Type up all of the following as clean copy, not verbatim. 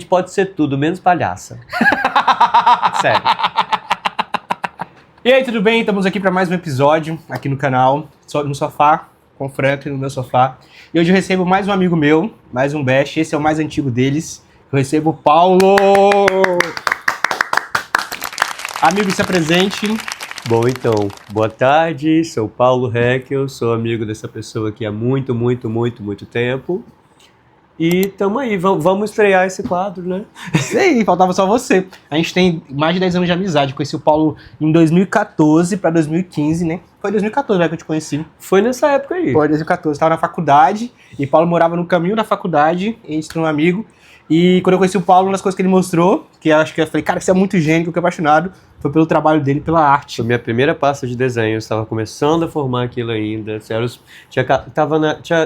gente pode ser tudo, menos palhaça. Sério. E aí, tudo bem? Estamos aqui para mais um episódio aqui no canal, no sofá, com o Franklin no meu sofá. E hoje eu recebo mais um amigo meu, mais um Best. Esse é o mais antigo deles. Eu recebo o Paulo! Amigo, se apresente. Bom, então, boa tarde, sou Paulo Heckel, sou amigo dessa pessoa aqui há muito tempo. E tamo aí, vamos estrear esse quadro, né? Isso aí, faltava só você. A gente tem mais de 10 anos de amizade. Conheci o Paulo em 2014 para 2015, né? Foi 2014 que eu te conheci. Foi nessa época aí. Foi 2014, estava na faculdade e Paulo morava no caminho da faculdade, e a gente tinha um amigo. E quando eu conheci o Paulo, uma das coisas que ele mostrou, que eu acho que eu falei, cara, você é muito gênio, que eu fiquei apaixonado, foi pelo trabalho dele, pela arte. Foi minha primeira pasta de desenho, eu estava começando a formar aquilo ainda.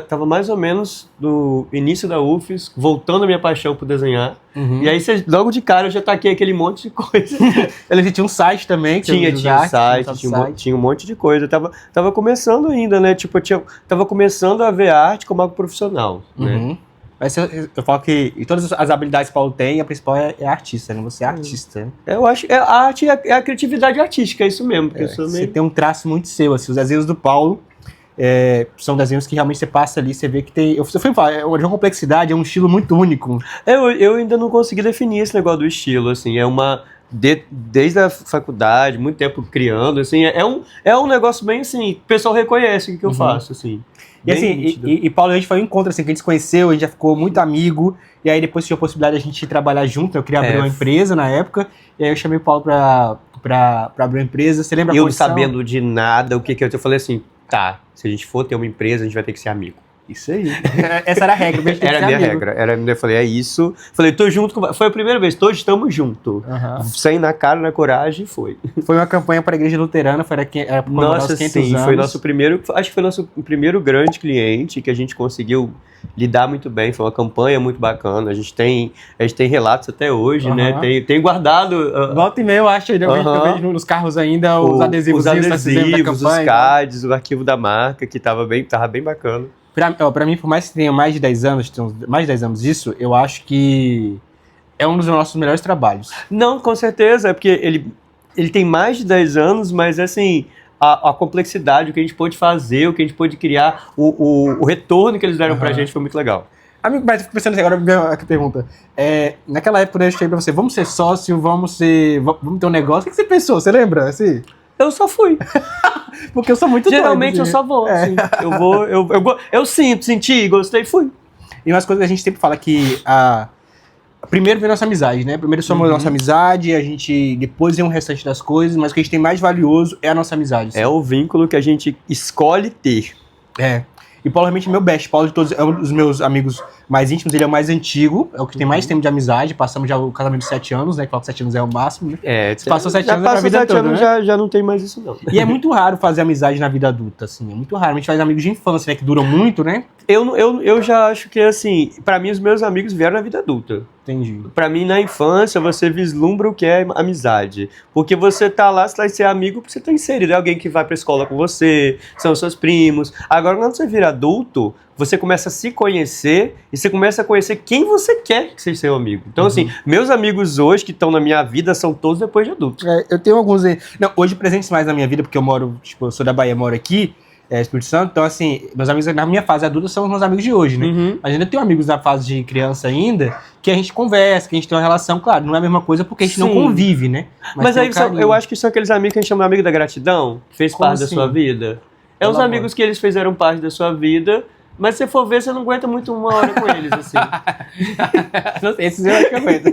Tava mais ou menos no início da UFES, voltando a minha paixão por desenhar. Uhum. E aí, logo de cara, eu já taquei aquele monte de coisa. Ele tinha um site também. Que Tinha um monte de coisa. Eu tava começando ainda, né? Tipo, tava começando a ver arte como algo profissional, né? Uhum. Mas eu falo que todas as habilidades que o Paulo tem, a principal é artista, né? Você é artista. Eu acho que a arte é a criatividade artística, é isso mesmo. Você tem um traço muito seu, assim, os desenhos do Paulo são desenhos que realmente você passa ali, você vê que tem... Eu fui falar, é uma complexidade, é um estilo muito único. Eu ainda não consegui definir esse negócio do estilo, assim, é uma... Desde a faculdade, muito tempo criando, assim, é um negócio bem assim, o pessoal reconhece o que eu faço, assim. E assim, e Paulo, a gente foi um encontro, assim, que a gente se conheceu, a gente já ficou muito amigo, e aí depois tinha a possibilidade de a gente trabalhar junto, eu queria abrir uma empresa na época, e aí eu chamei o Paulo pra abrir uma empresa, você lembra a condição? Eu sabendo de nada, eu falei assim, tá, se a gente for ter uma empresa, a gente vai ter que ser amigo. Isso aí. Essa era a regra. Era a minha regra. Eu falei, é isso. Falei, tô junto com... Foi a primeira vez, todos estamos juntos. Uhum. Sem na cara, na coragem, foi. Foi uma campanha para a Igreja Luterana, era por Nossa, sim, anos. Foi nosso primeiro... Acho que foi nosso primeiro grande cliente que a gente conseguiu lidar muito bem. Foi uma campanha muito bacana. A gente tem relatos até hoje, né? Tem guardado... Volta e meia, eu acho. Eu vejo nos carros ainda os adesivos. Os adesivos, os cards, o arquivo da marca, que tava bem bacana. Pra mim, por mais que tenha mais de 10 anos, disso, eu acho que é um dos nossos melhores trabalhos. Não, com certeza, é porque ele tem mais de 10 anos, mas assim, a complexidade, o que a gente pôde fazer, o que a gente pôde criar, o retorno que eles deram pra gente foi muito legal. Amigo, mas fico pensando assim, agora a pergunta. Naquela época, quando eu cheguei pra você, vamos ser sócio, vamos ter um negócio, o que você pensou? Você lembra? Assim? Eu só fui. Porque eu sou muito Geralmente doido, eu só vou, assim. Eu senti, gostei, fui. E umas coisas que a gente sempre fala que primeiro vem nossa amizade, né? Primeiro somos nossa amizade, a gente depois vem o restante das coisas, mas o que a gente tem mais valioso é a nossa amizade. Assim. É o vínculo que a gente escolhe ter. E Paulo realmente é meu best. Paulo de todos é um dos meus amigos mais íntimos, ele é o mais antigo, é o que tem mais tempo de amizade. Passamos já o casamento de 7 anos, né? Que fala que 7 anos é o máximo, né? Você passou 7 anos pra vida toda, né? Já não tem mais isso, não. E é muito raro fazer amizade na vida adulta, assim. É muito raro. A gente faz amigos de infância, né? Que duram muito, né? Eu já acho que, assim, pra mim os meus amigos vieram na vida adulta. Entendi. Pra mim, na infância, você vislumbra o que é amizade. Porque você tá lá, você vai ser amigo porque você tá inserido. É alguém que vai pra escola com você, são seus primos. Agora, quando você vira adulto, você começa a se conhecer e você começa a conhecer quem você quer que seja seu amigo. Então, assim, meus amigos hoje que estão na minha vida são todos depois de adultos. Eu tenho alguns... Não, hoje presentes mais na minha vida, porque eu moro, eu sou da Bahia, moro aqui, Espírito Santo, então assim, meus amigos na minha fase adulta são os meus amigos de hoje, né? Mas ainda tenho amigos na fase de criança ainda, que a gente conversa, que a gente tem uma relação, claro, não é a mesma coisa porque a gente não convive, né? Mas aí eu acho que são aqueles amigos que a gente chama de amigo da gratidão, que fez parte da sua vida. É os amigos que eles fizeram parte da sua vida, mas se você for ver, você não aguenta muito uma hora com eles, assim. Esses eu acho que aguento.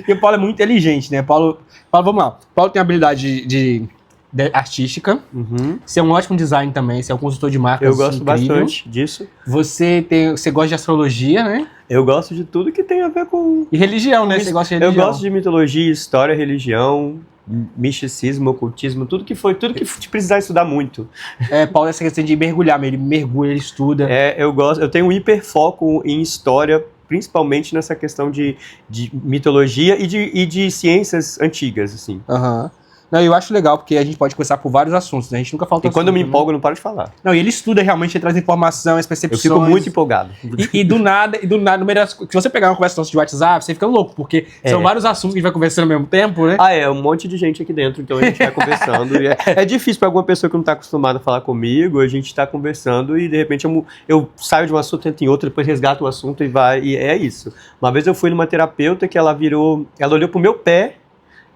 E o Paulo é muito inteligente, né? Paulo, vamos lá. Paulo tem habilidade de artística. Você é um ótimo design também, você é um consultor de marcas. Eu gosto bastante disso. Você gosta de astrologia, né? Eu gosto de tudo que tem a ver com... E religião, né? Você gosta de religião. Eu gosto de mitologia, história, religião, misticismo, ocultismo, tudo que precisar estudar muito. Paulo, essa questão de mergulhar, ele mergulha, ele estuda. Eu tenho um hiperfoco em história, principalmente nessa questão de mitologia e de ciências antigas, assim. Não, eu acho legal, porque a gente pode conversar por vários assuntos, né? A gente nunca falta E quando eu me assunto, empolgo, eu não paro de falar. né? Não, e ele estuda realmente, ele traz informação, as Eu percepções. fico muito empolgado. E do nada, no meio das, se você pegar uma conversa de WhatsApp, você fica louco, porque são vários assuntos que a gente vai conversando ao mesmo tempo, né? Um monte de gente aqui dentro, então a gente vai conversando. É difícil para alguma pessoa que não tá acostumada a falar comigo, a gente tá conversando e de repente eu saio de um assunto, entro em outro, depois resgato o assunto e vai, e é isso. Uma vez eu fui numa terapeuta que ela olhou pro meu pé,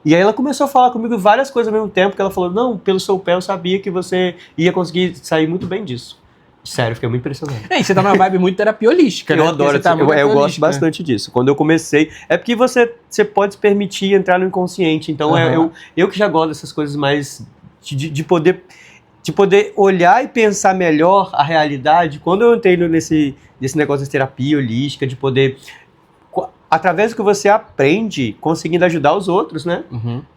e aí ela começou a falar comigo várias coisas ao mesmo tempo, que ela falou, não, pelo seu pé eu sabia que você ia conseguir sair muito bem disso. Sério, fiquei muito impressionado. E você tá numa vibe muito terapia holística, né? Eu adoro, eu gosto bastante disso. Quando eu comecei, é porque você pode se permitir entrar no inconsciente, então eu que já gosto dessas coisas mais, de poder olhar e pensar melhor a realidade, quando eu entrei nesse negócio de terapia holística, de poder, através do que você aprende, conseguindo ajudar os outros, né?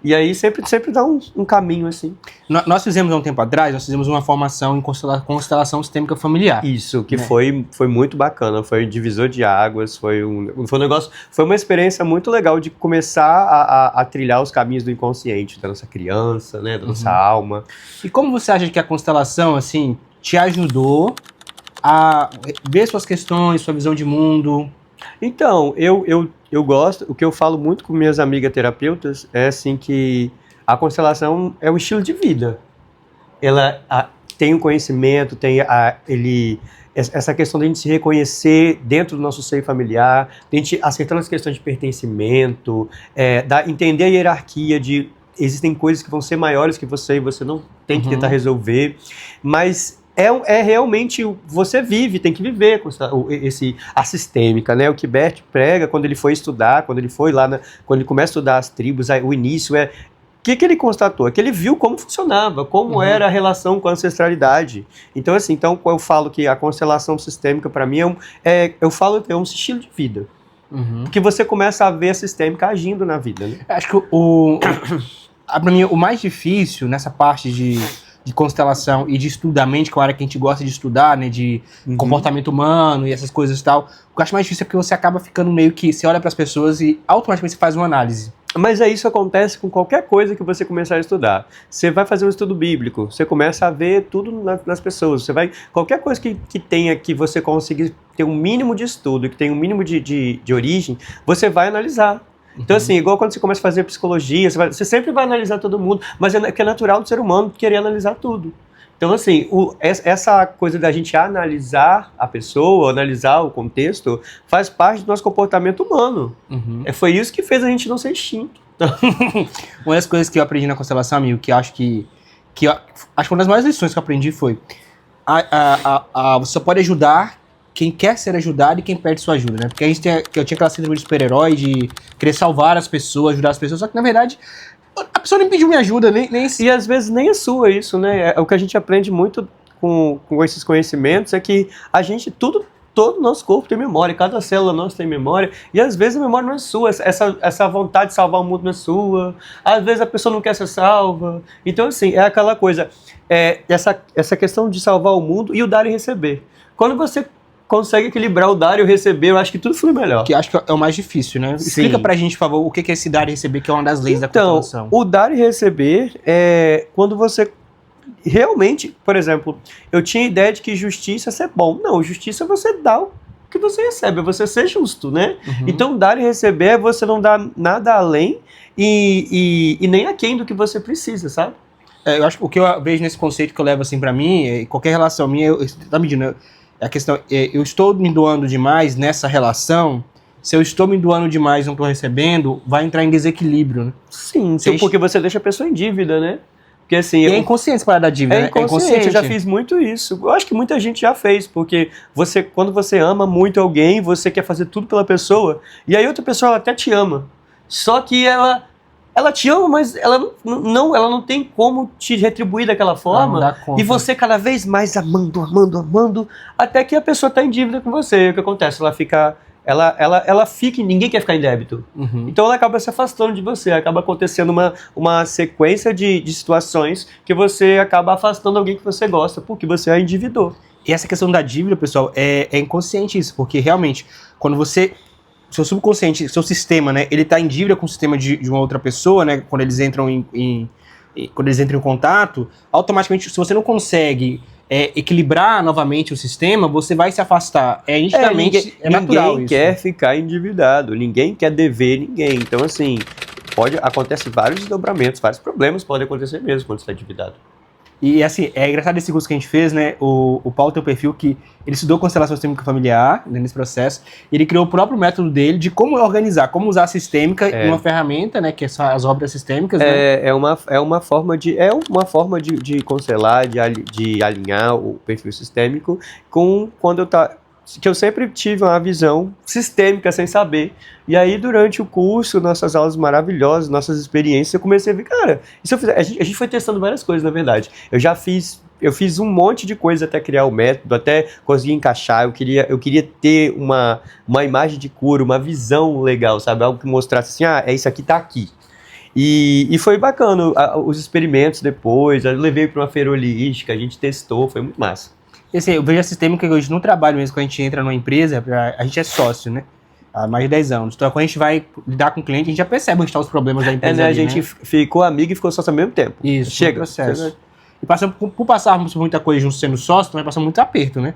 E aí sempre dá um caminho assim. Nós fizemos há um tempo atrás, nós fizemos uma formação em constelação sistêmica familiar. Isso, que foi muito bacana, foi um divisor de águas, foi um negócio, foi uma experiência muito legal de começar a trilhar os caminhos do inconsciente, da nossa criança, né, da nossa alma. E como você acha que a constelação, assim, te ajudou a ver suas questões, sua visão de mundo? Então, eu gosto, o que eu falo muito com minhas amigas terapeutas é assim que a constelação é um estilo de vida. Ela tem um conhecimento, tem essa questão de a gente se reconhecer dentro do nosso seio familiar, de a gente acertando as questões de pertencimento, entender a hierarquia de existem coisas que vão ser maiores que você e você não tem que tentar resolver, mas realmente, você tem que viver com a sistêmica, né? O que Bert prega quando ele foi estudar, quando ele foi lá, quando ele começa a estudar as tribos, o início o que ele constatou? Que ele viu como funcionava, como era a relação com a ancestralidade. Então, assim, eu falo que a constelação sistêmica, para mim, eu falo que é um estilo de vida. Porque você começa a ver a sistêmica agindo na vida, né? Acho que para mim, o mais difícil nessa parte de constelação e de estudar a mente, que é uma área que a gente gosta de estudar, né, de comportamento humano e essas coisas e tal, o que eu acho mais difícil é porque você acaba ficando meio que, você olha para as pessoas e automaticamente você faz uma análise. Mas isso acontece com qualquer coisa que você começar a estudar. Você vai fazer um estudo bíblico, você começa a ver tudo nas pessoas, qualquer coisa que tenha, que você consiga ter um mínimo de estudo, que tenha um mínimo de origem, você vai analisar. Então, assim, igual quando você começa a fazer psicologia, você sempre vai analisar todo mundo, mas é natural do ser humano querer analisar tudo. Então, assim, essa coisa da gente analisar a pessoa, analisar o contexto, faz parte do nosso comportamento humano. Foi isso que fez a gente não ser extinto. Uma das coisas que eu aprendi na constelação, amigo, que eu acho que acho que uma das maiores lições que eu aprendi foi você só pode ajudar quem quer ser ajudado e quem pede sua ajuda, né? Porque eu tinha aquela síndrome de super-herói, de querer salvar as pessoas, ajudar as pessoas, só que na verdade a pessoa nem pediu minha ajuda, E às vezes nem é sua isso, né? O que a gente aprende muito com esses conhecimentos é que a gente, todo o nosso corpo tem memória, cada célula nossa tem memória, e às vezes a memória não é sua, essa vontade de salvar o mundo não é sua, às vezes a pessoa não quer ser salva. Então, assim, é aquela coisa, essa questão de salvar o mundo e o dar e receber. Quando você consegue equilibrar o dar e o receber, eu acho que tudo flui melhor. Que acho que é o mais difícil, né? Sim. Explica pra gente, por favor, o que é esse dar e receber, que é uma das leis da constelação. Então, o dar e receber é quando você realmente, por exemplo, eu tinha a ideia de que justiça é ser bom. Não, justiça é você dar o que você recebe, é você ser justo, né? Então, dar e receber é você não dar nada além e nem aquém do que você precisa, sabe? Eu acho que o que eu vejo nesse conceito que eu levo assim pra mim, qualquer relação minha, tá medindo, a questão, eu estou me doando demais nessa relação, se eu estou me doando demais e não estou recebendo, vai entrar em desequilíbrio, né? Sim, porque você deixa a pessoa em dívida, né? Porque assim... é inconsciente para dar dívida, né? É inconsciente, eu já fiz muito isso. Eu acho que muita gente já fez, porque quando você ama muito alguém, você quer fazer tudo pela pessoa, e aí outra pessoa ela até te ama, só que ela te ama, mas ela não tem como te retribuir daquela forma. E você cada vez mais amando, até que a pessoa está em dívida com você. O que acontece? Ela fica e ninguém quer ficar em débito. Então ela acaba se afastando de você, acaba acontecendo uma sequência de situações que você acaba afastando alguém que você gosta, porque você a endividou. E essa questão da dívida, pessoal, é inconsciente isso, porque realmente, quando você... seu subconsciente, seu sistema, né, ele tá em dívida com o sistema de uma outra pessoa, né, quando eles entram em quando eles entram em contato, automaticamente, se você não consegue equilibrar novamente o sistema, você vai se afastar. Nitidamente, natural ninguém isso. quer ficar endividado, ninguém quer dever ninguém. Então, assim, acontece vários desdobramentos, vários problemas podem acontecer mesmo quando você está endividado. E assim, é engraçado esse curso que a gente fez, né? O Paulo tem um perfil que ele estudou constelação sistêmica familiar, né, nesse processo, e ele criou o próprio método dele de como organizar, como usar a sistêmica em uma ferramenta, né? Que são as obras sistêmicas, né? É uma forma de constelar, de alinhar o perfil sistêmico com que eu sempre tive uma visão sistêmica sem saber. E aí, durante o curso, nossas aulas maravilhosas, nossas experiências, eu comecei a ver, cara, e se eu fizer? A gente foi testando várias coisas, na verdade. Eu fiz um monte de coisa até criar o método, até conseguir encaixar. Eu queria ter uma imagem de cura, uma visão legal, sabe? Algo que mostrasse assim, isso aqui tá aqui. E foi bacana, os experimentos depois, eu levei para uma feira holística, a gente testou, foi muito massa. E assim, eu vejo a sistêmica hoje no trabalho mesmo, quando a gente entra numa empresa, a gente é sócio, né? Há mais de 10 anos. Então, quando a gente vai lidar com o cliente, a gente já percebe onde estão os problemas da empresa. A gente ficou amigo e ficou sócio ao mesmo tempo. Isso, chega. Processo. E por passarmos por muita coisa juntos sendo sócio, também passamos muito aperto, né?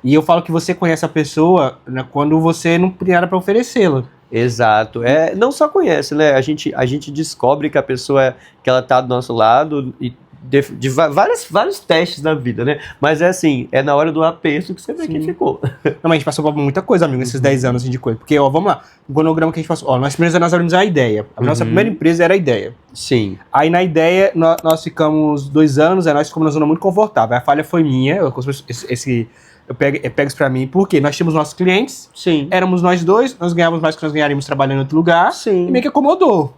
E eu falo que você conhece a pessoa, né, quando você não tem nada para oferecê-la. Exato. Não só conhece, né? A gente descobre que a pessoa, que ela tá do nosso lado e de vários testes na vida, né? Mas é na hora do aperto que você vê que ficou. Não, mas a gente passou por muita coisa, amigo, nesses 10 anos assim, de coisa. Porque, vamos lá, o cronograma que a gente passou. Nós primeiros nós abrimos a ideia. A nossa primeira empresa era a ideia. Sim. Aí na ideia, nós ficamos 2 anos, aí nós ficamos numa zona muito confortável. A falha foi minha, eu pego isso pra mim, porque nós tínhamos nossos clientes, Sim. Éramos nós dois, nós ganhávamos mais que nós ganharíamos trabalhando em outro lugar, Sim. E meio que acomodou.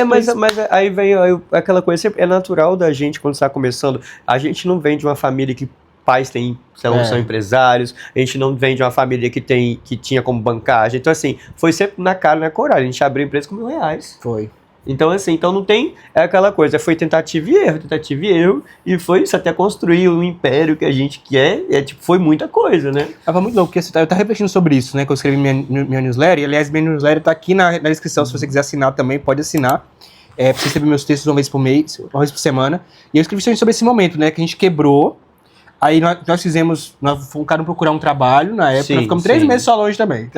Mas aí vem aquela coisa, é natural da gente quando está começando, a gente não vem de uma família que pais são empresários, a gente não vem de uma família que tinha como bancagem, então assim, foi sempre na cara e na coragem, a gente abriu a empresa com R$1.000. Foi. Então assim, não tem aquela coisa, foi tentativa e erro, e foi isso até construir o império que a gente quer, foi muita coisa, né? Foi muito louco, porque eu tava refletindo sobre isso, né, que eu escrevi minha newsletter, e aliás, minha newsletter tá aqui na descrição, se você quiser assinar também, pode assinar, pra você receber meus textos uma vez por mês, uma vez por semana, e eu escrevi sobre esse momento, né, que a gente quebrou, aí nós fomos procurar um trabalho na época, nós ficamos 3 meses só longe também.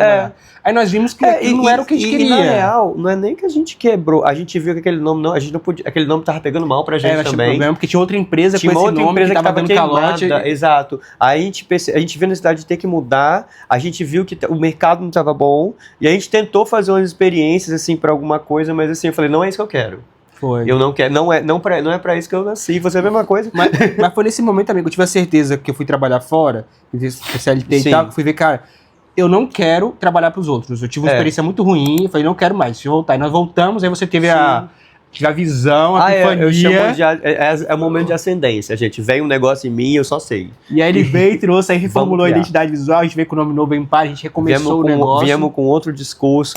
Aí nós vimos que não era o que a gente queria. E na real, não é nem que a gente quebrou, a gente viu que aquele nome não, a gente não podia, aquele nome tava pegando mal pra gente também. Tinha problema, porque tinha outra empresa com esse nome que tava dando calote. Exato. Aí a gente viu a necessidade de ter que mudar, a gente viu que o mercado não tava bom, e a gente tentou fazer umas experiências, assim, pra alguma coisa, mas assim, eu falei, não é isso que eu quero. Foi. Eu não quero, não é pra isso que eu nasci, você é a mesma coisa. Mas foi nesse momento, amigo, eu tive a certeza que eu fui trabalhar fora, CLT e tal, que eu fui ver, cara, eu não quero trabalhar pros outros. Eu tive uma experiência muito ruim, eu falei, não quero mais, deixa eu voltar. E nós voltamos, aí você teve a visão, a epifania. Eu chamo de um momento de ascendência, gente. Vem um negócio em mim, eu só sei. E aí ele veio, trouxe, aí reformulou a identidade visual, a gente veio com o nome novo em paz, a gente recomeçou o negócio. Viemos com outro discurso,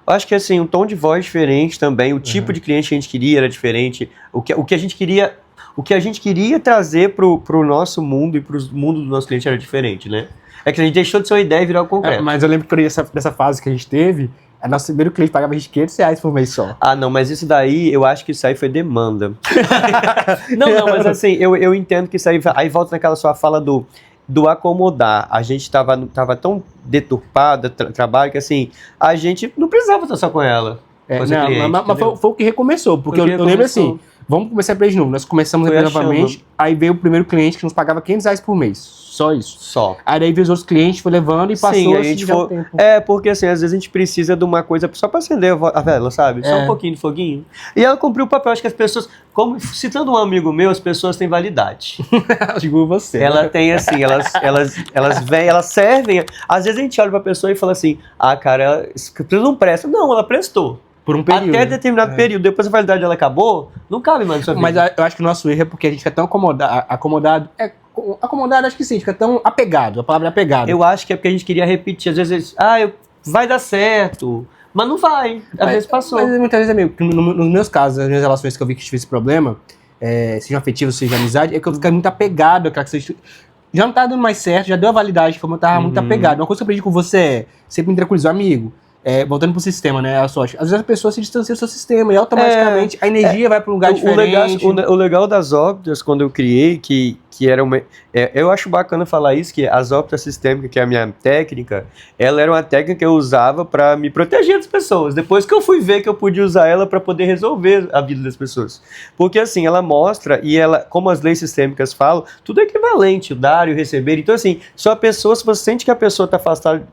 eu acho que assim, um tom de voz diferente também, o tipo de cliente que a gente queria era diferente, o que a gente queria trazer pro nosso mundo e pro mundo do nosso cliente era diferente, né? É que a gente deixou de ser uma ideia e virar o concreto. Mas eu lembro que dessa fase que a gente teve, a nosso primeiro cliente pagava a gente R$500 por mês só. Não, mas isso daí, eu acho que isso aí foi demanda. não, mas assim, eu entendo que isso aí volta naquela sua fala do acomodar. A gente tava tão deturpada, trabalho, que assim, a gente não precisava estar só com ela. Mas foi o que recomeçou, porque eu lembro assim, vamos começar pra de novo. Nós começamos a novamente, aí veio o primeiro cliente que nos pagava R$500 por mês. Só isso. Só. Aí veio os outros clientes, foi levando e passou a gente tempo. Porque assim, às vezes a gente precisa de uma coisa só pra acender a vela, sabe? Só um pouquinho de foguinho. E ela cumpriu o papel. Acho que as pessoas, citando um amigo meu, as pessoas têm validade. Digo você. Ela tem assim, elas vêm, elas servem. Às vezes a gente olha pra pessoa e fala assim, cara, ela não presta. Não, ela prestou. Por um período. Até determinado período. Depois a validade dela acabou, não cabe mais na sua vida. Mas eu acho que o nosso erro é porque a gente fica tão acomodado. Acomodado, acho que sim, fica tão apegado. A palavra é apegado. Eu acho que é porque a gente queria repetir. Às vezes, vai dar certo. Mas não vai. Às vezes passou. Mas muitas vezes, amigo, nos meus casos, nas minhas relações que eu vi que tive esse problema, seja afetivo, seja amizade, é que eu fiquei muito apegado àquela que você. Já não tá dando mais certo, já deu a validade, como eu tava muito apegado. Uma coisa que eu aprendi com você sempre me tranquilizou, amigo. voltando pro sistema, né? A sorte. Às vezes a pessoa se distancia do seu sistema e automaticamente a energia vai para um lugar diferente. O legal das ópticas, quando eu criei, que era uma. Eu acho bacana falar isso, que as ópticas sistêmicas, que é a minha técnica, ela era uma técnica que eu usava para me proteger das pessoas. Depois que eu fui ver que eu podia usar ela para poder resolver a vida das pessoas. Porque assim, ela mostra, e ela, como as leis sistêmicas falam, tudo é equivalente, o dar e o receber. Então assim, se você sente que a pessoa está afastada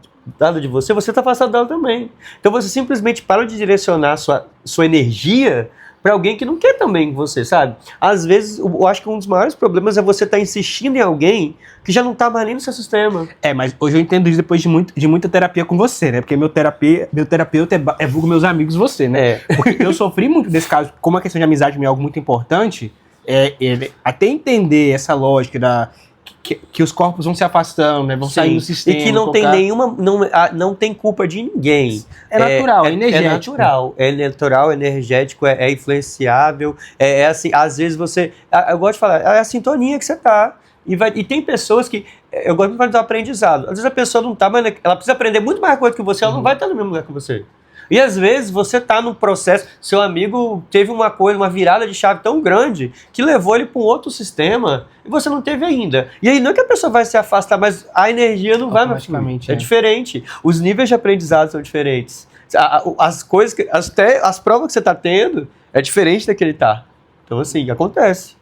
de você, você está afastado dela também. Então você simplesmente para de direcionar sua energia para alguém que não quer também você, sabe? Às vezes, eu acho que um dos maiores problemas é você estar insistindo em alguém que já não está mais nem no seu sistema. Mas hoje eu entendo isso depois de muita terapia com você, né? Porque meu terapeuta vulgo meus amigos você, né? Porque eu sofri muito desse caso, como a questão de amizade é algo muito importante, até entender essa lógica que os corpos vão se afastando, né? Vão sair do sistema. E que não tem não tem culpa de ninguém. É natural, é energético. É natural, energético, é influenciável. Assim, às vezes você. Eu gosto de falar, é a sintonia que você tá. E tem pessoas que. Eu gosto de falar do aprendizado. Às vezes a pessoa não tá, mas ela precisa aprender muito mais coisa que você, ela não vai estar no mesmo lugar que você. E às vezes você tá num processo, seu amigo teve uma virada de chave tão grande que levou ele para um outro sistema e você não teve ainda. E aí não é que a pessoa vai se afastar, mas a energia não vai mais. É diferente. Os níveis de aprendizado são diferentes. As coisas, até as provas que você tá tendo é diferente da que ele tá. Então assim, acontece.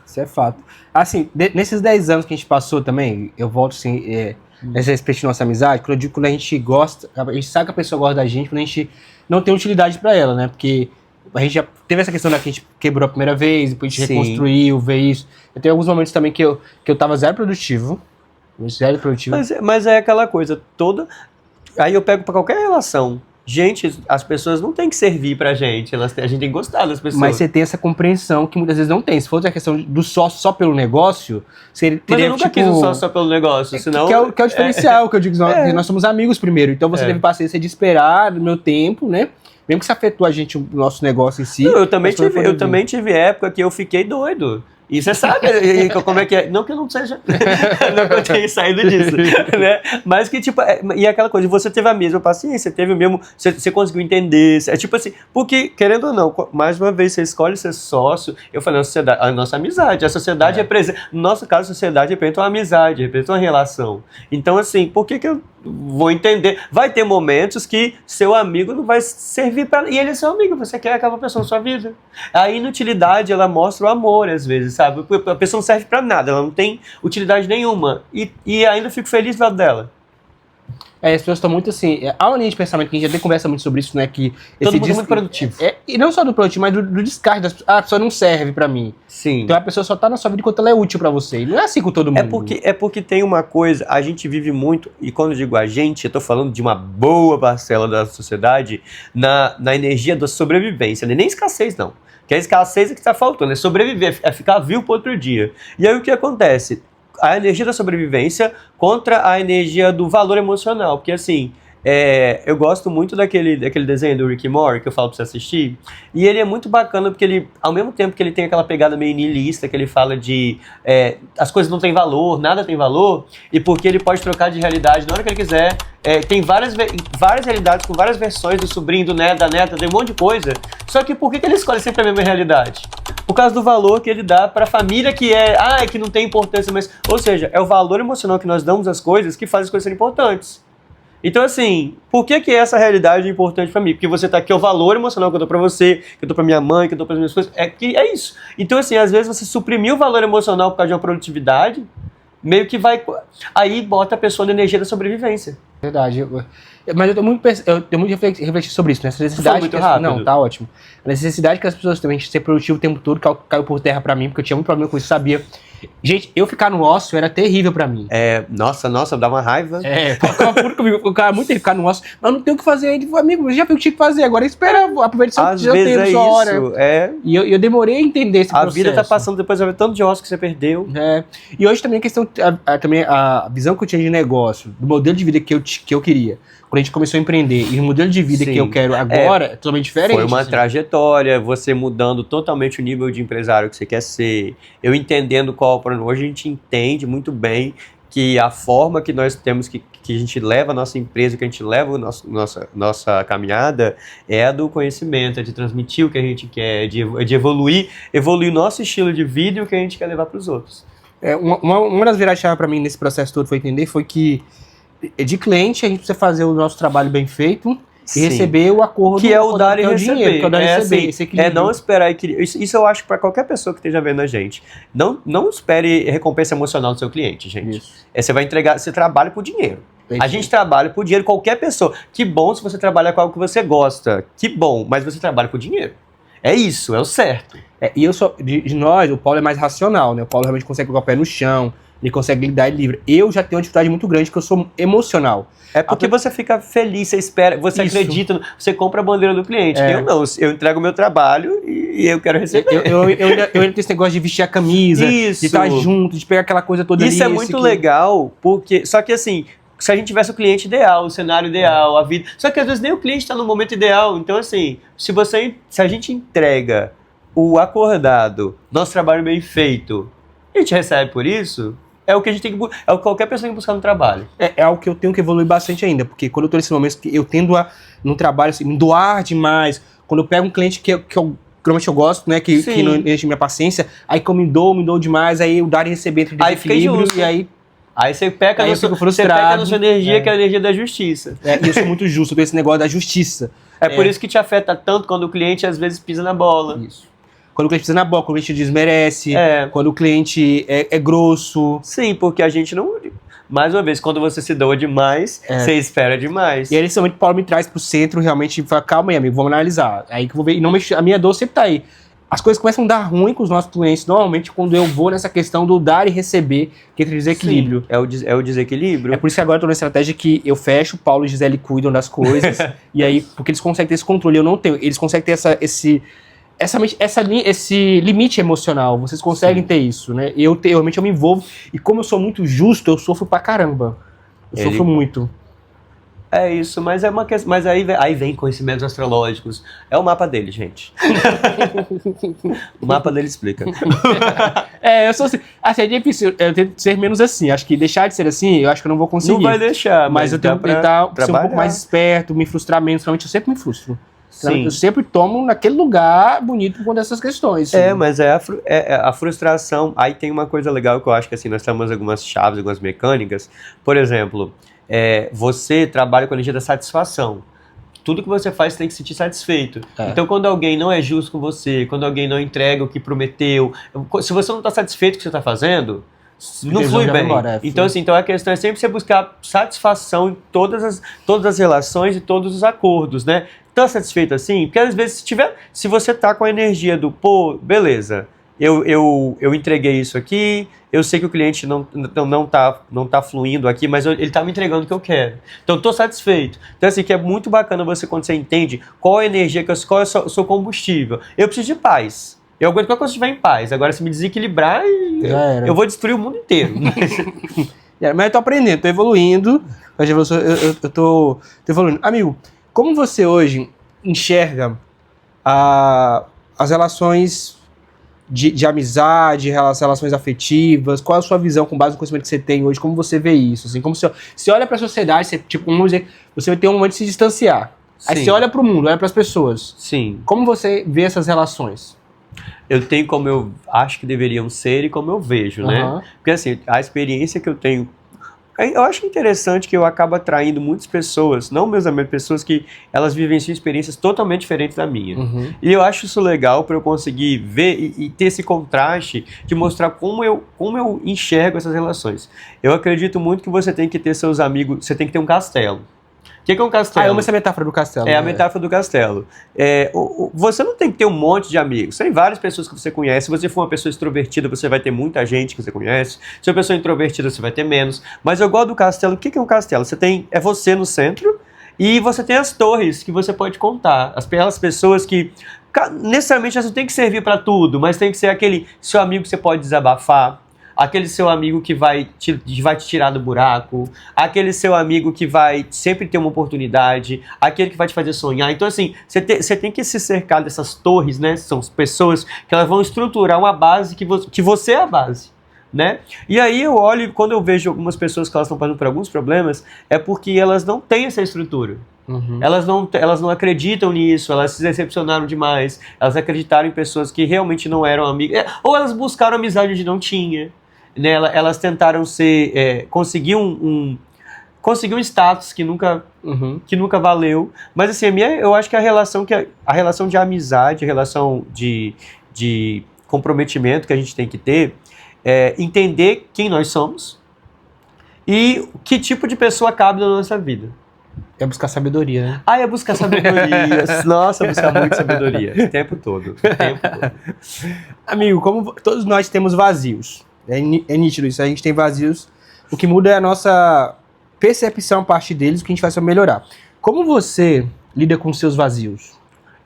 Isso é fato. Assim, nesses 10 anos que a gente passou também, eu volto assim... Essa respeito da nossa amizade, quando a gente gosta, a gente sabe que a pessoa gosta da gente, quando a gente não tem utilidade pra ela, né? Porque a gente já teve essa questão da que a gente quebrou a primeira vez, depois a gente reconstruiu, ver isso. Eu tenho alguns momentos também que eu tava zero produtivo. Mas é aquela coisa toda. Aí eu pego pra qualquer relação. Gente, as pessoas não têm que servir pra gente, a gente tem que gostar das pessoas. Mas você tem essa compreensão que muitas vezes não tem. Se fosse a questão do sócio só pelo negócio, você teria, mas eu nunca quis o sócio só pelo negócio, senão... Que é o diferencial, que eu digo, nós somos amigos primeiro, então você teve paciência de esperar no meu tempo, né? Mesmo que isso afetou a gente, o nosso negócio em si. Não, eu também tive época que eu fiquei doido. E você sabe como é que é. Não que eu não seja. Não que eu tenha saído disso. Né? Mas que, tipo, e aquela coisa, você teve a mesma paciência, teve o mesmo. Você conseguiu entender. É tipo assim, porque, querendo ou não, mais uma vez você escolhe ser sócio. Eu falei, a nossa amizade. A sociedade representa. No nosso caso, a sociedade representa uma amizade, representa uma relação. Então, assim, por que eu vou entender? Vai ter momentos que seu amigo não vai servir para. E ele é seu amigo, você quer aquela pessoa na sua vida. A inutilidade, ela mostra o amor, às vezes. Sabe? A pessoa não serve pra nada, ela não tem utilidade nenhuma. E ainda fico feliz do lado dela. As pessoas estão muito assim. Há uma linha de pensamento que a gente até conversa muito sobre isso, né? Que todo mundo é muito produtivo. E não só do produtivo, mas do descarte das pessoas. A pessoa não serve pra mim. Sim. Então a pessoa só tá na sua vida enquanto ela é útil pra você. E não é assim com todo mundo. É porque tem uma coisa, a gente vive muito, e quando eu digo a gente, eu tô falando de uma boa parcela da sociedade, na energia da sobrevivência, nem escassez não. Que a escassez é que está faltando, é sobreviver, é ficar vivo para outro dia. E aí o que acontece? A energia da sobrevivência contra a energia do valor emocional. Porque assim, eu gosto muito daquele desenho do Rick and Morty que eu falo para você assistir. E ele é muito bacana porque ele, ao mesmo tempo que ele tem aquela pegada meio niilista, que ele fala de as coisas não têm valor, nada tem valor, e porque ele pode trocar de realidade na hora que ele quiser. Tem várias realidades com várias versões do sobrinho, do neto, da neta, tem um monte de coisa. Só que por que ele escolhe sempre a mesma realidade? Por causa do valor que ele dá para a família que que não tem importância, mas... Ou seja, é o valor emocional que nós damos às coisas que faz as coisas serem importantes. Então, assim, por que essa realidade é importante pra mim? Porque você tá aqui, é o valor emocional que eu dou pra você, que eu dou pra minha mãe, que eu dou pras minhas coisas. É isso. Então, assim, às vezes você suprimir o valor emocional por causa de uma produtividade, meio que vai... Aí bota a pessoa na energia da sobrevivência. Verdade. Mas eu tenho muito refletir sobre isso, né? Essa necessidade muito rápido. Não, tá ótimo. A necessidade que as pessoas têm de ser produtivo o tempo todo caiu por terra pra mim, porque eu tinha muito problema com isso, sabia? Gente, eu ficar no ócio era terrível pra mim. Nossa, dá uma raiva. Ficava puro comigo. O cara muito ficar no ócio, mas não tem o que fazer ainda. Amigo, já viu o que tinha que fazer, agora espera, aproveita seu tempo, sua hora. E eu demorei a entender esse processo. A vida tá passando depois, vai ver tanto de ócio que você perdeu. E hoje também a questão, também a visão que eu tinha de negócio, do modelo de vida que eu queria, quando a gente começou a empreender, e o modelo de vida que eu quero agora é totalmente diferente. Foi uma trajetória, você mudando totalmente o nível de empresário que você quer ser, eu entendendo qual o problema. Hoje a gente entende muito bem que a forma que nós temos que a gente leva a nossa empresa, que a gente leva a nossa caminhada é a do conhecimento, é de transmitir o que a gente quer, de evoluir o nosso estilo de vida e o que a gente quer levar para os outros. Uma das viradas-chave para mim nesse processo todo foi entender foi que de cliente a gente precisa fazer o nosso trabalho bem feito e receber o acordo que é o dar e receber. Dinheiro, que é o dar e receber, esse equilíbrio. Não esperar equilíbrio. Isso eu acho para qualquer pessoa que esteja vendo a gente. Não espere recompensa emocional do seu cliente, gente. Você vai entregar, você trabalha por dinheiro. A gente trabalha por dinheiro, qualquer pessoa. Que bom se você trabalha com algo que você gosta. Que bom, mas você trabalha por dinheiro. É isso, é o certo. E eu sou, de nós, o Paulo é mais racional, né? O Paulo realmente consegue colocar o pé no chão, ele consegue lidar livre. Eu já tenho uma dificuldade muito grande, porque eu sou emocional. É porque você fica feliz, você espera, você acredita, você compra a bandeira do cliente. Eu não, eu entrego o meu trabalho e eu quero receber. Eu ainda tenho esse negócio de vestir a camisa, de estar junto, de pegar aquela coisa toda ali. Isso é muito legal, porque, só que assim, se a gente tivesse o cliente ideal, o cenário ideal, a vida... Só que às vezes nem o cliente está no momento ideal. Então assim, se a gente entrega o acordado, nosso trabalho bem feito, a gente recebe por isso... É o que a gente tem que é o que qualquer pessoa tem que buscar no trabalho. É algo que eu tenho que evoluir bastante ainda, porque quando eu tô nesse momento que eu tendo a, no trabalho, assim, me doar demais, quando eu pego um cliente que realmente eu gosto, né, que não enche minha paciência, aí que eu me dou demais, aí o dar e receber entre desequilíbrio, e aí você peca na sua energia, que é a energia da justiça. E eu sou muito justo, eu tenho esse negócio da justiça. É por isso que te afeta tanto quando o cliente às vezes pisa na bola. Isso. Quando o cliente pisa na bola, quando o cliente desmerece, quando o cliente é grosso. Sim, porque a gente não... Mais uma vez, quando você se doa demais, você espera demais. E aí, nesse momento, o Paulo me traz pro centro, realmente, e fala, calma aí, amigo, vamos analisar. Aí que eu vou ver, e não a minha dor sempre tá aí. As coisas começam a dar ruim com os nossos clientes, normalmente, quando eu vou nessa questão do dar e receber, que entra o desequilíbrio. Sim, é o desequilíbrio. É por isso que agora eu tô na estratégia que eu fecho, Paulo e Gisele cuidam das coisas, e aí, porque eles conseguem ter esse controle, eu não tenho. Eles conseguem ter esse limite emocional, vocês conseguem ter isso, né? Realmente eu me envolvo, e como eu sou muito justo, eu sofro pra caramba. Eu sofro muito. É isso, mas é uma questão. Mas aí vem conhecimentos astrológicos. É o mapa dele, gente. O mapa dele explica. Eu sou assim, é difícil, eu tento ser menos assim. Acho que deixar de ser assim, eu acho que eu não vou conseguir. Não vai deixar, mas eu tenho que tentar ser um pouco mais esperto, me frustrar menos. Realmente eu sempre me frustro. Sim. Eu sempre tomo naquele lugar bonito com essas questões. Sim. Mas a frustração. Aí tem uma coisa legal que eu acho que assim, nós temos algumas chaves, algumas mecânicas. Por exemplo, você trabalha com a energia da satisfação. Tudo que você faz você tem que se sentir satisfeito. Então, quando alguém não é justo com você, quando alguém não entrega o que prometeu, se você não está satisfeito com o que você está fazendo, não flui bem. Então, assim, a questão é sempre você buscar satisfação em todas as relações e todos os acordos, né? Tá satisfeito assim? Porque às vezes se você tá com a energia do, beleza, eu entreguei isso aqui, eu sei que o cliente não tá fluindo aqui, mas ele tá me entregando o que eu quero. Então eu tô satisfeito. Então assim, que é muito bacana quando você entende qual a energia, qual é o seu combustível. Eu preciso de paz. Eu aguento quando você estiver em paz. Agora, se me desequilibrar, eu vou destruir o mundo inteiro. Mas eu tô aprendendo, tô evoluindo. Eu tô evoluindo. Amigo, como você hoje enxerga as relações de amizade, as relações afetivas? Qual é a sua visão com base no conhecimento que você tem hoje? Como você vê isso? Assim, como você olha para a sociedade, vamos dizer, você vai ter um momento de se distanciar. Sim. Aí você olha para o mundo, olha para as pessoas. Sim. Como você vê essas relações? Eu tenho como eu acho que deveriam ser e como eu vejo, né? Porque assim, a experiência que eu tenho... Eu acho interessante que eu acabo atraindo muitas pessoas, não meus amigos, pessoas que elas vivenciam experiências totalmente diferentes da minha. E eu acho isso legal para eu conseguir ver e ter esse contraste de mostrar como eu enxergo essas relações. Eu acredito muito que você tem que ter seus amigos, você tem que ter um castelo. O que é um castelo? Eu amo essa metáfora do castelo. A metáfora do castelo. Você não tem que ter um monte de amigos. Tem várias pessoas que você conhece. Se você for uma pessoa extrovertida, você vai ter muita gente que você conhece. Se você é uma pessoa introvertida, você vai ter menos. Mas eu gosto do castelo. O que é um castelo? É você no centro e você tem as torres que você pode contar. Aquelas pessoas que necessariamente elas não tem que servir para tudo, mas tem que ser aquele seu amigo que você pode desabafar. Aquele seu amigo que vai te tirar do buraco, aquele seu amigo que vai sempre ter uma oportunidade, aquele que vai te fazer sonhar. Então, assim, você tem que se cercar dessas torres, né? São pessoas que elas vão estruturar uma base que você é a base. né? E aí eu olho, quando eu vejo algumas pessoas que elas estão passando por alguns problemas, é porque elas não têm essa estrutura. Elas não acreditam nisso, elas se decepcionaram demais, elas acreditaram em pessoas que realmente não eram amigas, ou elas buscaram amizade onde não tinha, né? Elas tentaram conseguir conseguir um status que nunca valeu. Mas assim, eu acho que a relação de amizade, a relação de comprometimento que a gente tem que ter é entender quem nós somos e que tipo de pessoa cabe na nossa vida. É buscar sabedoria, né? É buscar sabedoria. Nossa, buscar muito sabedoria. O tempo todo. Amigo, como todos nós temos vazios. É nítido isso. A gente tem vazios. O que muda é a nossa percepção a partir deles, o que a gente faz para melhorar. Como você lida com seus vazios?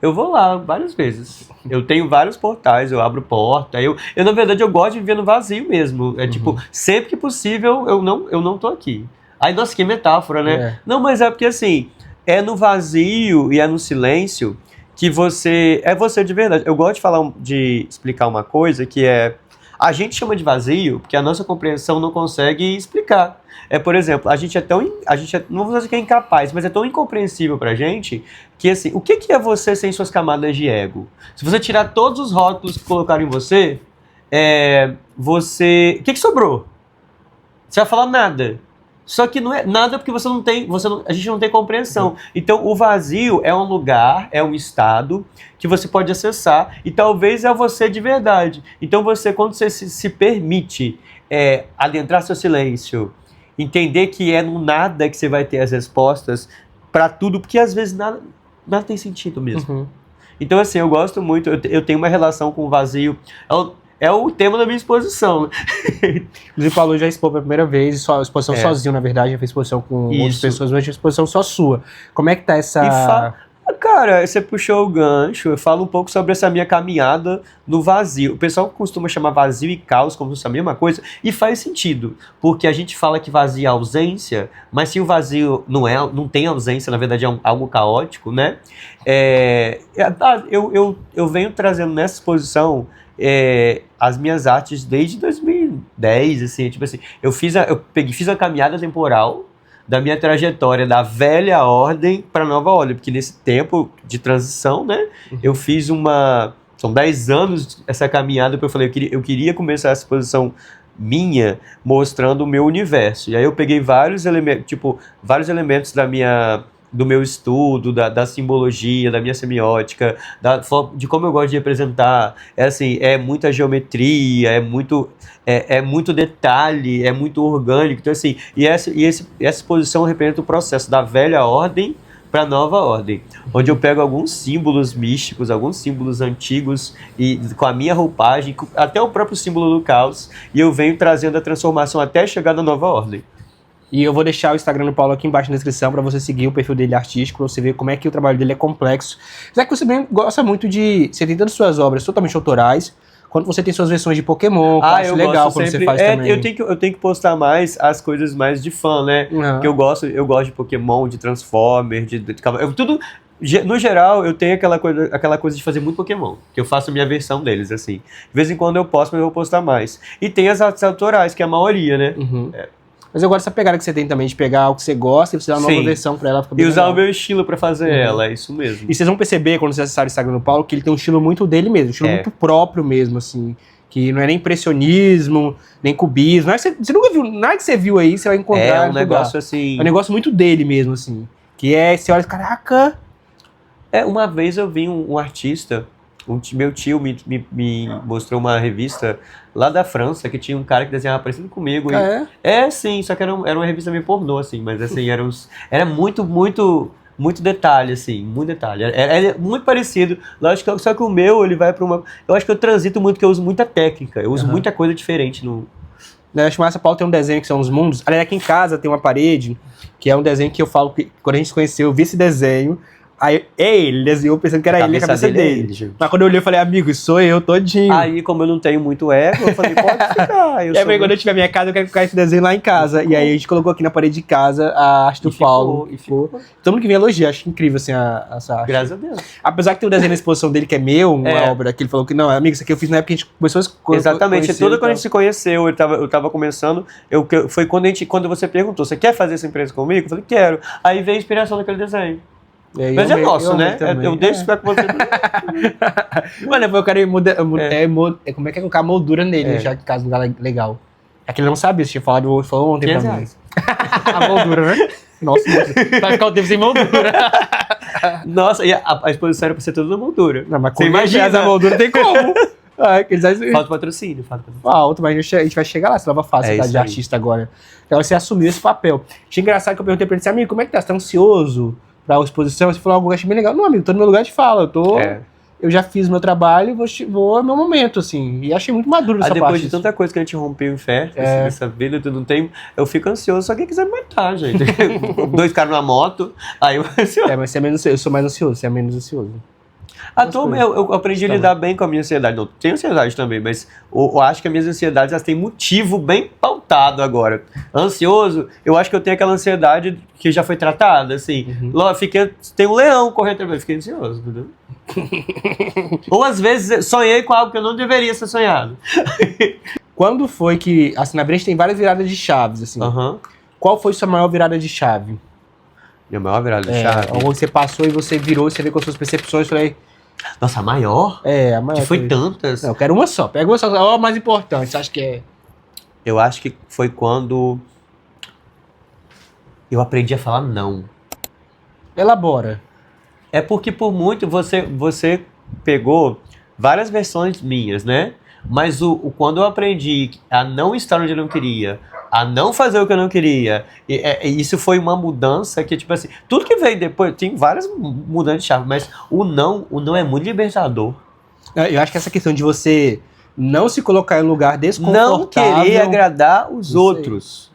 Eu vou lá várias vezes. Eu tenho vários portais, eu abro porta. Eu na verdade, eu gosto de viver no vazio mesmo. Tipo, sempre que possível, eu não tô aqui. Aí, nossa, que metáfora, né? Não, mas é porque assim, é no vazio e é no silêncio que você de verdade. Eu gosto de explicar uma coisa que a gente chama de vazio porque a nossa compreensão não consegue explicar. Por exemplo, não vou dizer que é incapaz, mas é tão incompreensível pra gente que assim, o que é você sem suas camadas de ego? Se você tirar todos os rótulos que colocaram em você, o que sobrou? Você vai falar nada. Só que não é nada porque a gente não tem compreensão. Então, o vazio é um lugar, é um estado que você pode acessar e talvez é você de verdade. Então, quando você se permite adentrar seu silêncio, entender que é no nada que você vai ter as respostas para tudo, porque às vezes nada tem sentido mesmo. Então, assim, eu gosto muito, eu tenho uma relação com o vazio. É o tema da minha exposição. Inclusive, o Paulo já expôs pela primeira vez, exposição sozinho, na verdade, já fez exposição com outras pessoas, mas a exposição só sua. Como é que tá essa... Cara, você puxou o gancho, eu falo um pouco sobre essa minha caminhada no vazio. O pessoal costuma chamar vazio e caos como se fosse a mesma coisa, e faz sentido, porque a gente fala que vazio é ausência, mas se o vazio não tem ausência, na verdade é algo caótico, né? Eu venho trazendo nessa exposição as minhas artes desde 2010, assim, tipo assim, eu fiz a caminhada temporal da minha trajetória da velha ordem para a nova ordem, porque nesse tempo de transição, né, eu fiz são 10 anos essa caminhada que eu falei, eu queria começar essa exposição minha, mostrando o meu universo, e aí eu peguei vários elementos do meu estudo, da simbologia, da minha semiótica, de como eu gosto de representar. É muita geometria, é muito detalhe, é muito orgânico. Então, assim, essa exposição representa o processo da velha ordem para a nova ordem, onde eu pego alguns símbolos místicos, alguns símbolos antigos, e com a minha roupagem, até o próprio símbolo do caos, e eu venho trazendo a transformação até chegar na nova ordem. E eu vou deixar o Instagram do Paulo aqui embaixo na descrição para você seguir o perfil dele artístico, para você ver como é que o trabalho dele é complexo. Já que você também gosta muito você tem todas as suas obras totalmente autorais, quando você tem suas versões de Pokémon, que eu acho legal quando você faz também. Eu tenho que postar mais as coisas mais de fã, né? Porque eu gosto de Pokémon, de Transformer, tudo. No geral, eu tenho aquela coisa de fazer muito Pokémon, que eu faço a minha versão deles, assim. De vez em quando eu posto, mas eu vou postar mais. E tem as artes autorais, que é a maioria, né? Mas eu gosto dessa pegada que você tem também, de pegar o que você gosta e você dar uma nova versão pra ela. Fica bem e usar legal. o meu estilo pra fazer ela, é isso mesmo. E vocês vão perceber, quando vocês acessarem o Instagram do Paulo, que ele tem um estilo muito dele mesmo, um estilo muito próprio mesmo, assim. Que não é nem impressionismo, nem cubismo. Você nunca viu, nada que você viu aí, você vai encontrar. É um negócio assim... É um negócio muito dele mesmo, assim. Que você olha e caraca... Uma vez eu vi um artista... Meu tio me mostrou uma revista lá da França, que tinha um cara que desenhava parecido comigo. Sim, só que era uma revista meio pornô, assim, mas assim, era muito, muito, muito detalhe, assim, muito detalhe. É muito parecido, lógico, só que o meu, ele vai pra uma... Eu acho que eu transito muito, porque eu uso muita técnica, eu uso muita coisa diferente no... Eu acho massa, Paulo tem um desenho que são os mundos. Aliás, aqui em casa tem uma parede, que é um desenho que eu falo que, quando a gente se conheceu, eu vi esse desenho. Aí é ele desenhou pensando que era ele a cabeça dele é dele. ele, gente. Mas quando eu olhei, eu falei, amigo, isso sou eu todinho. Aí, como eu não tenho muito ego, eu falei, pode ficar. E aí, quando eu tiver minha casa, eu quero colocar esse desenho lá em casa. E aí a gente colocou aqui na parede de casa a arte do Paulo. E ficou. Todo mundo que vem elogia, acho incrível assim, essa arte. Graças a Deus. Apesar que tem um desenho na exposição dele que é meu, uma obra que ele falou que não, amigo, isso aqui eu fiz na época que a gente começou a Exatamente, toda quando a gente se conheceu, eu tava começando, foi quando você perguntou, você quer fazer essa empresa comigo? Eu falei, quero. Aí veio a inspiração daquele desenho. Mas é nosso, né? Eu deixo ficar com você. Mano, eu quero como é que é colocar a moldura nele, já que caso lugar legal. É que ele não sabia, você tinha falou ontem pra mim. A moldura, né? Nossa, vai ficar o tempo sem moldura. Nossa, e a exposição era pra ser toda na moldura. Não, mas você imagina a moldura tem como? Falta patrocínio. Falta, mas a gente vai chegar lá, você nova fase de artista agora. Então você assumiu esse papel. Achei engraçado que eu perguntei pra ele assim, amigo, como é que tá? Você tá ansioso pra exposição? Você falou algo que eu achei bem legal. Não, amigo, tô no meu lugar de fala, eu já fiz meu trabalho e vou é meu momento, assim. E achei muito maduro essa parte. Depois de tanta coisa que a gente rompeu em festa, assim, nessa vida, tudo não tem. Eu fico ansioso, só quem quiser me matar, gente. 2 caras numa moto, aí eu ansioso. Mas você é menos ansioso, eu sou mais ansioso, você é menos ansioso. Eu aprendi a lidar bem com a minha ansiedade. Não, tenho ansiedade também, mas eu acho que as minhas ansiedades elas têm motivo bem pautado agora. Ansioso, eu acho que eu tenho aquela ansiedade que já foi tratada, assim. Tem um leão correndo atrás, eu fiquei ansioso, entendeu? Ou às vezes sonhei com algo que eu não deveria ser sonhado. Quando foi que, assim, na Brand tem várias viradas de chaves, assim. Qual foi sua maior virada de chave? Minha maior virada de chave? Onde você passou e você virou, você veio com as suas percepções, falei... Nossa, a maior? A maior. Que foi tantas. Não, eu quero uma só. Pega uma só. A mais importante, você acha que é? Eu acho que foi quando eu aprendi a falar não. Elabora. É porque por muito você pegou várias versões minhas, né? Mas quando eu aprendi a não estar onde eu não queria, a não fazer o que eu não queria, isso foi uma mudança que, tipo assim, tudo que veio depois, tem várias mudanças de chave, mas o não é muito libertador. Eu acho que essa questão de você não se colocar em um lugar desconfortável... Não querer agradar os outros.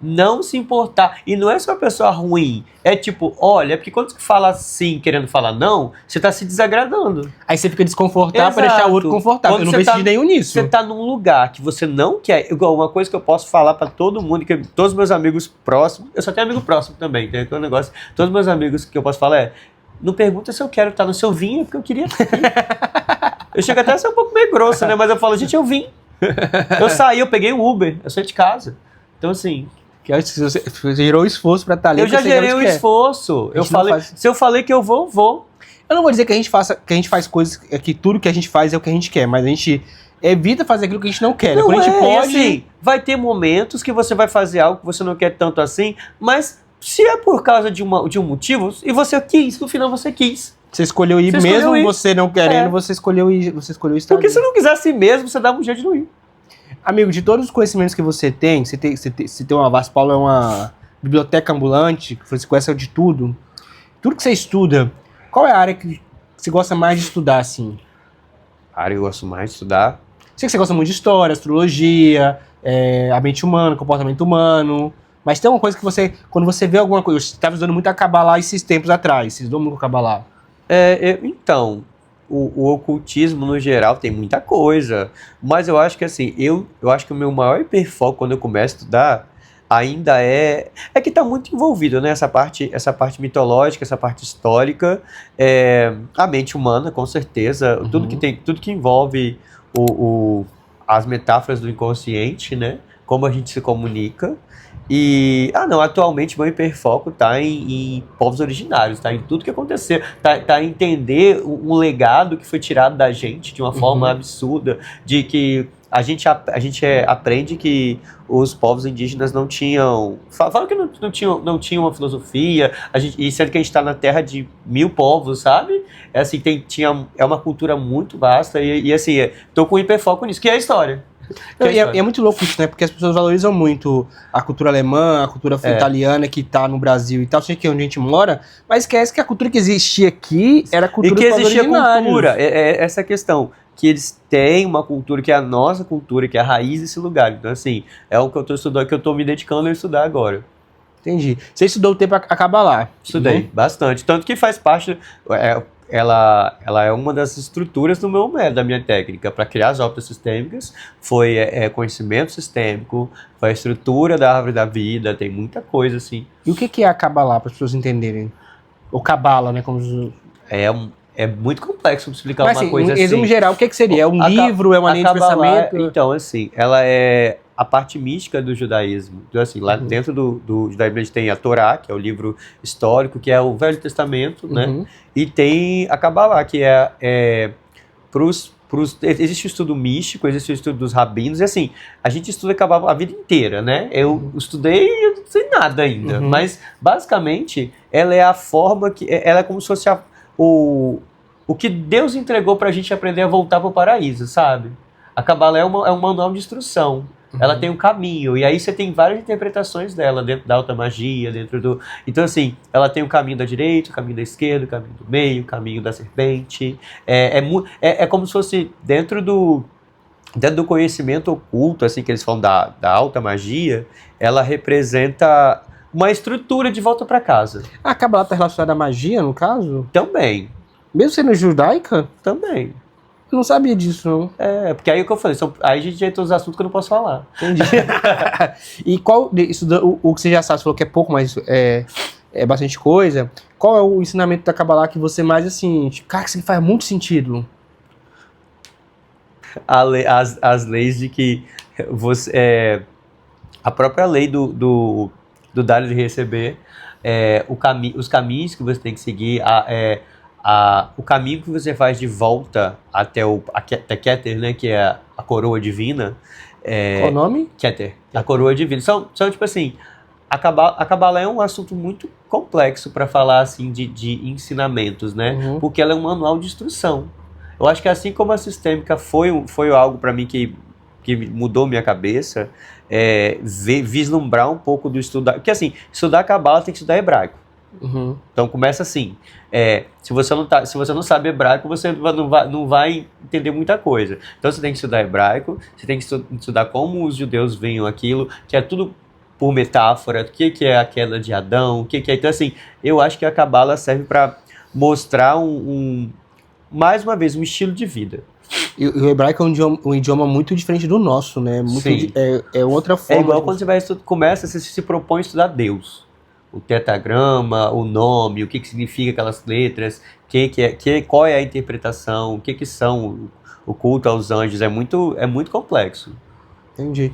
Não se importar. E não é só uma pessoa ruim. É tipo, olha, porque quando você fala sim, querendo falar não, você tá se desagradando. Aí você fica desconfortável pra deixar o outro confortável. Eu não vejo nenhum nisso. Você tá num lugar que você não quer. Igual uma coisa que eu posso falar pra todo mundo, que todos os meus amigos próximos, eu só tenho amigo próximo também, tem aquele negócio. Todos os meus amigos que eu posso falar não pergunta se eu quero estar no seu vinho, porque eu queria estar aqui. Eu chego até a ser um pouco meio grosso, né? Mas eu falo, gente, eu vim. Eu saí, eu peguei o Uber, eu saí de casa. Então, assim... Você gerou o esforço pra estar ali. Eu já gerei o esforço. Se eu falei que eu vou, vou. Eu não vou dizer que a gente faz coisas, que tudo que a gente faz é o que a gente quer, mas a gente evita fazer aquilo que a gente não quer. Não, quando a gente pode... assim, vai ter momentos que você vai fazer algo que você não quer tanto assim, mas se é por causa de um motivo, e você quis, no final você quis. Você escolheu ir, mesmo você não querendo, você escolheu ir estar Porque se não quisesse ir mesmo, você dava um jeito de não ir. Amigo, de todos os conhecimentos que você tem uma Vars Paulo é uma biblioteca ambulante, que você conhece de tudo. Tudo que você estuda, qual é a área que você gosta mais de estudar, assim? A área que eu gosto mais de estudar? Sei que você gosta muito de história, astrologia, a mente humana, comportamento humano, mas tem uma coisa que você, quando você vê alguma coisa, você estava usando muito a Kabbalah esses tempos atrás, você estudou muito a Kabbalah. Então... O ocultismo, no geral, tem muita coisa. Mas eu acho que, assim, eu acho que o meu maior hiperfoco quando eu começo a estudar ainda é que está muito envolvido, né? Essa parte mitológica, essa parte histórica, a mente humana, com certeza. Tudo que envolve as metáforas do inconsciente, né? Como a gente se comunica. E, atualmente meu hiperfoco tá em povos originários, tá em tudo que aconteceu, tá em entender um legado que foi tirado da gente de uma forma absurda, de que a gente aprende que os povos indígenas não tinham, falam que não tinham uma filosofia, e sendo que a gente está na terra de 1000 povos, sabe? Assim, é uma cultura muito vasta e assim, tô com hiperfoco nisso, que é a história. É muito louco isso, né? Porque as pessoas valorizam muito a cultura alemã, a cultura italiana que tá no Brasil e tal, sei que é onde a gente mora, mas esquece que a cultura que existia aqui era a cultura dos originários. E que existia cultura, essa questão, que eles têm uma cultura que é a nossa cultura, que é a raiz desse lugar. Então, assim, é o que eu tô estudando, que eu tô me dedicando a estudar agora. Entendi. Você estudou o tempo a Kabbalah? Estudei bastante. Tanto que faz parte. Ela é uma das estruturas do meu método, da minha técnica. Para criar as óperas sistêmicas, foi conhecimento sistêmico, foi a estrutura da árvore da vida, tem muita coisa assim. E o que é a Kabbalah, para as pessoas entenderem? O Kabbalah, né? É muito complexo explicar Mas, uma assim, coisa assim. Em resumo geral, o que seria? É um livro? É uma linha de pensamento? Então, assim, ela é a parte mística do judaísmo. Então, assim, lá dentro do judaísmo a gente tem a Torá, que é o livro histórico, que é o Velho Testamento, né? E tem a Kabbalah, que existe o estudo místico, existe o estudo dos rabinos, e assim, a gente estuda Kabbalah a vida inteira, né? Eu estudei e eu não sei nada ainda, mas basicamente ela é a forma que, ela é como se fosse o que Deus entregou pra gente aprender a voltar pro paraíso, sabe? A Kabbalah é um manual de instrução. Ela tem um caminho, e aí você tem várias interpretações dela, dentro da alta magia, dentro do... Então, assim, ela tem o caminho da direita, o caminho da esquerda, o caminho do meio, o caminho da serpente. É como se fosse dentro do conhecimento oculto, assim, que eles falam da alta magia, ela representa uma estrutura de volta para casa. A Kabbalah está relacionada à magia, no caso? Também. Mesmo sendo judaica? Também. Eu não sabia disso, não. Porque aí é o que eu falei, aí a gente entra nos assuntos que eu não posso falar. Entendi. E qual, o que você já sabe, você falou que é pouco, mas é bastante coisa. Qual é o ensinamento da Kabbalah que você mais, assim, cara, que isso faz muito sentido? As leis de que você... a própria lei do dar e receber, os caminhos que você tem que seguir, o caminho que você faz de volta até até Keter, né, que é a coroa divina. Qual o nome? Keter, a coroa divina. São tipo assim, a Kabbalah é um assunto muito complexo para falar assim de ensinamentos, né? Porque ela é um manual de instrução. Eu acho que assim como a sistêmica foi algo para mim que mudou minha cabeça, vislumbrar um pouco do estudo. Porque assim, estudar Kabbalah tem que estudar hebraico. Então começa assim, se você não sabe hebraico, você não vai entender muita coisa. Então você tem que estudar hebraico, você tem que estudar como os judeus veem aquilo, que é tudo por metáfora, o que é a queda de Adão, o que é... Então assim, eu acho que a Kabbalah serve para mostrar mais uma vez, um estilo de vida. E o hebraico é um idioma muito diferente do nosso, né? Sim. É outra forma. É igual quando você se propõe a estudar Deus. O tetragrama, o nome, o que significa aquelas letras, qual é a interpretação, o que são o culto aos anjos, é muito complexo. Entendi.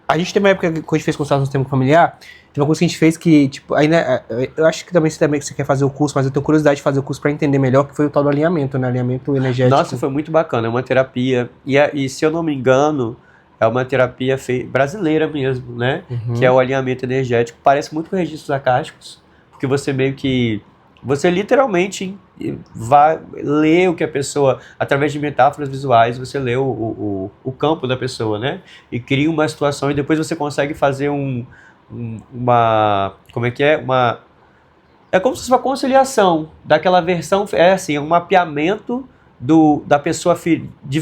A gente tem uma época que a gente fez consulta no sistema familiar, tem uma coisa que a gente fez que, tipo, aí, né, eu acho que também você quer fazer o curso, mas eu tenho curiosidade de fazer o curso para entender melhor, que foi o tal do alinhamento, né, alinhamento energético. Nossa, foi muito bacana, é uma terapia, e se eu não me engano, é uma terapia brasileira mesmo, né? Que é o alinhamento energético. Parece muito com registros acásticos, porque você meio que... Você literalmente vai ler o que a pessoa... Através de metáforas visuais, você lê o campo da pessoa, né? E cria uma situação, e depois você consegue fazer como é que é? É como se fosse uma conciliação daquela versão... É assim, um mapeamento da pessoa de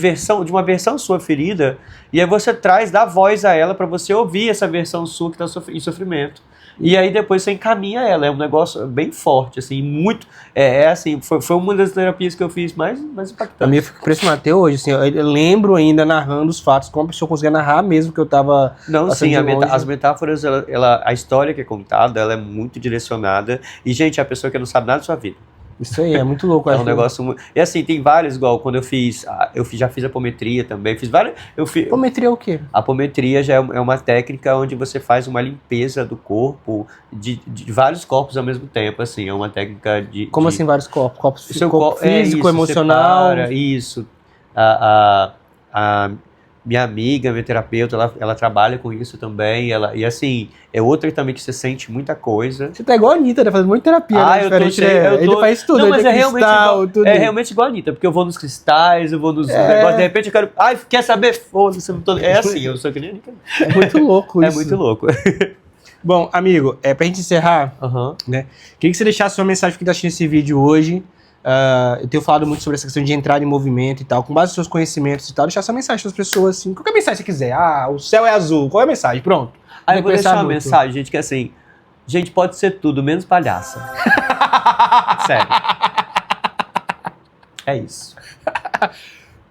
uma versão sua ferida, e aí você dá voz a ela para você ouvir essa versão sua que está em sofrimento, e aí depois você encaminha ela. É um negócio bem forte, assim, muito, assim, foi uma das terapias que eu fiz mais impactantes. A minha fica impressionado até hoje, assim, eu lembro ainda narrando os fatos, como a pessoa conseguia narrar mesmo que eu tava... Não, sim, as metáforas, a história que é contada, ela é muito direcionada, e gente, a pessoa que não sabe nada da sua vida. Isso aí, é muito louco. É um negócio muito... E assim, tem vários, igual quando já fiz apometria também, fiz várias... Apometria é o quê? A apometria já é uma técnica onde você faz uma limpeza do corpo, de vários corpos ao mesmo tempo, assim, é uma técnica de... Como assim vários corpos? Corpo físico, isso, emocional? Isso. A minha amiga, minha terapeuta, ela trabalha com isso também, e assim, é outra também que você sente muita coisa. Você tá igual a Anitta, né? Fazendo muita terapia, né? Diferente, Ele faz tudo, não, mas é realmente igual a Anitta, porque eu vou nos cristais, eu vou nos negócios, de repente eu quero... Quer saber? Foda-se, é assim, eu sou que nem a Anitta. É muito louco isso. É muito louco. Bom, amigo, pra gente encerrar, né? Queria que você deixasse uma mensagem para quem tá assistindo esse vídeo hoje. Eu tenho falado muito sobre essa questão de entrar em movimento e tal, com base nos seus conhecimentos e tal, deixar essa mensagem para as pessoas, assim, qualquer mensagem que você quiser. O céu é azul, qual é a mensagem? Pronto. Aí eu vou deixar uma mensagem, gente, que assim, Gente, pode ser tudo, menos palhaça. Sério. É isso.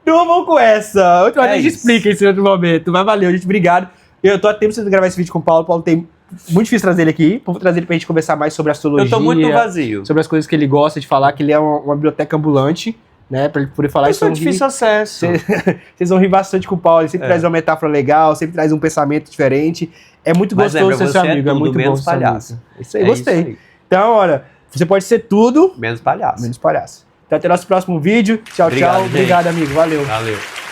Então vamos com essa. Outra hora a gente isso. explica isso em outro momento. Mas valeu, gente. Obrigado. Eu tô há tempo sem gravar esse vídeo com o Paulo. O Paulo tem muito difícil trazer ele aqui. Vou trazer ele pra gente conversar mais sobre astrologia. Eu tô muito vazio. Sobre as coisas que ele gosta de falar, que ele é uma biblioteca ambulante, né? Pra ele poder falar isso. Eu sou difícil acesso. Vocês vão rir bastante com o Paulo. Ele sempre traz uma metáfora legal, sempre traz um pensamento diferente. É muito gostoso ser seu amigo. É muito bom ser palhaço. Isso aí, gostei. Isso aí. Então, olha, você pode ser tudo menos palhaço. Menos palhaço. Então até o nosso próximo vídeo. Tchau, Obrigado, tchau. gente. Obrigado, amigo. Valeu. Valeu.